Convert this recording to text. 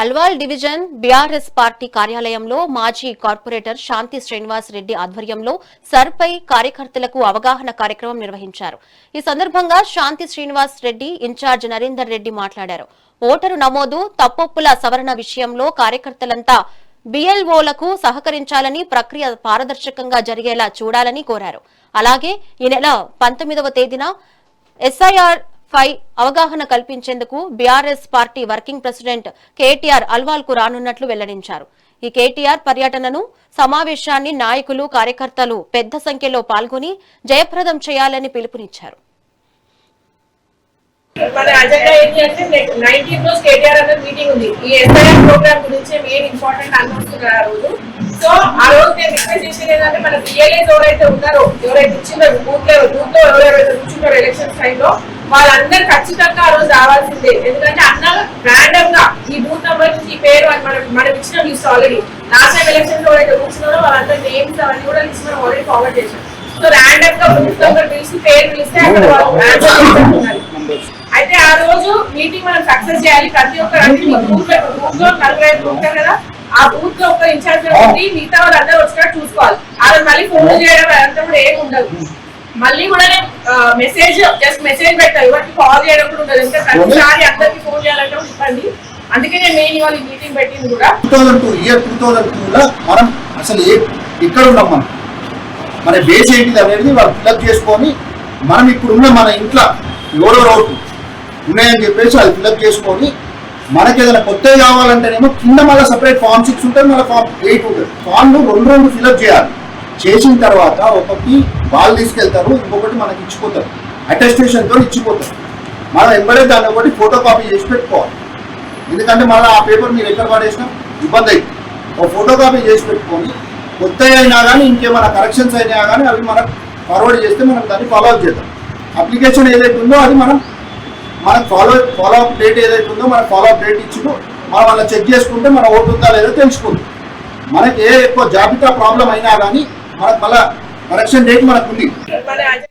Alwal division BRS party కార్యాలయంలో మాజీ corporator శాంతి శ్రీనివాస్ రెడ్డి ఆధ్వర్యంలో సర్పై కార్యకర్తలకు అవగాహన కార్యక్రమం నిర్వహించారు. ఈ సందర్భంగా శాంతి శ్రీనివాస్ రెడ్డి ఇన్ఛార్జ్ నరేందర్ రెడ్డి మాట్లాడారు. ఓటరు నమోదు తప్పొప్పుల సవరణ విషయంలో కార్యకర్తలంతా బీఎల్ఓలకు సహకరించాలని, ప్రక్రియ పారదర్శకంగా జరిగేలా చూడాలని కోరారు. అలాగే ఈ నెల 19వ తేదీన ఎస్ఐఆర్ అవగాహన కల్పించేందుకు BRS party working president KTR Alwal కు రానున్నట్లు వెల్లడించారు. ఈ కేటీఆర్ పర్యటనను సమావేశాన్ని నాయకులు, కార్యకర్తలు పెద్ద సంఖ్యలో పాల్గొని జయప్రదం చేయాలని పిలుపునిచ్చారు. మన అజెండా ఏంటి అంటే 19 రోజు కేటీఆర్ అన్న మీటింగ్ ఉంది. ఈ ఎస్ఐఆర్ ప్రోగ్రామ్ గురించి మెయిన్ ఇంపార్టెంట్ అనుకుంటున్నారు ఆ రోజు. సో ఆ రోజు నేను రిక్వెస్ట్ చేసేది ఏంటంటే మన బిఎల్ఏస్ ఎవరైతే ఉన్నారో, ఎవరైతే ఇచ్చినారో బూత్ లో ఎవరైతే కూర్చున్నారో ఎలక్షన్స్ టైంలో వాళ్ళందరూ ఖచ్చితంగా ఆ రోజు రావాల్సిందే. ఎందుకంటే అన్న ర్యాండమ్ గా ఈ బూత్ నెంబర్ నుంచి ఈ పేరు అని మనం ఇచ్చిన list already last time elections ఎవరైతే కూర్చున్నారో వాళ్ళందరూ నేమ్స్ అవన్నీ కూడా లిస్ట్ మనం ఆల్రెడీ ఫార్వర్డ్ చేసాం. సో ర్యాండమ్ గా బూత్ నెంబర్ పిలిచి పేరు పిలిస్తే అక్కడ వాళ్ళు ఆన్సర్ చేస్తున్నారు. అయితే ఆ రోజు మీటింగ్ మనం సక్సెస్ చేయాలి. ప్రతి ఒక్క బూత్ లో 45 ఉంటారు కదా, ఆ బూత్ లో ఒక ఇన్ఛార్జ్ ఉంది, మిగతా వాళ్ళందరూ వచ్చినట్టు చూసుకోవాలి. ఆ రోజు మళ్ళీ ఫోన్ చేయడం అదంతా కూడా ఏమి ఉండదు. మళ్ళీ కూడా నేను మెసేజ్ పెట్టాలి, ఎవరికి కాల్ చేయడం కూడా ఉండదు. ఇంకా ప్రతిసారి అందరికి ఫోన్ చేయాలంటే ఇబ్బంది. అందుకే నేను మెయిన్ ఇవాళ మీటింగ్ పెట్టింది కూడా 2002 మనం అసలు ఇక్కడ ఉన్నాం, మన బేస్ ఏంటిది అనేది వాళ్ళు ఫిల్అప్ చేసుకొని మనం ఇప్పుడున్న మన ఇంట్లో ఎవరో రోడ్లు ఉన్నాయని చెప్పేసి అది ఫిల్అప్ చేసుకొని మనకి ఏదైనా కొత్తవి కావాలంటేనేమో కింద మళ్ళీ సపరేట్ ఫామ్ 6 ఉంటుంది, మళ్ళీ ఫామ్ 8 ఉంటుంది. ఫామ్లు రెండు ఫిల్అప్ చేయాలి. చేసిన తర్వాత ఒకటి వాళ్ళు తీసుకెళ్తారు, ఇంకొకటి మనకి ఇచ్చిపోతారు, అటెస్టేషన్తో ఇచ్చిపోతారు. మనం ఎంబడే దాన్ని ఒకటి ఫోటో కాపీ చేసి పెట్టుకోవాలి. ఎందుకంటే మళ్ళీ ఆ పేపర్ మీరు ఎక్కడ పడేసినా ఇబ్బంది అవుతుంది. ఒక ఫోటో కాపీ చేసి పెట్టుకొని కొత్త అయినా కానీ ఇంకేమైనా కరెక్షన్స్ అయినా కానీ అవి మనకు ఫార్వర్డ్ చేస్తే మనం దాన్ని ఫాలో అప్ చేద్దాం. అప్లికేషన్ ఏదైతే ఉందో అది మనకు ఫాలో అప్ డేట్ ఏదైతే ఉందో మనకు ఫాలో అప్ డేట్ ఇచ్చిందో మనం అలా చెక్ చేసుకుంటే మన ఓటు ఉందా లేదో తెలుసుకుందాం. మనకి ఎక్కువ జాబితా ప్రాబ్లం అయినా కానీ మనకు మళ్ళీ కరెక్షన్ డేట్ మనకు ఉంది.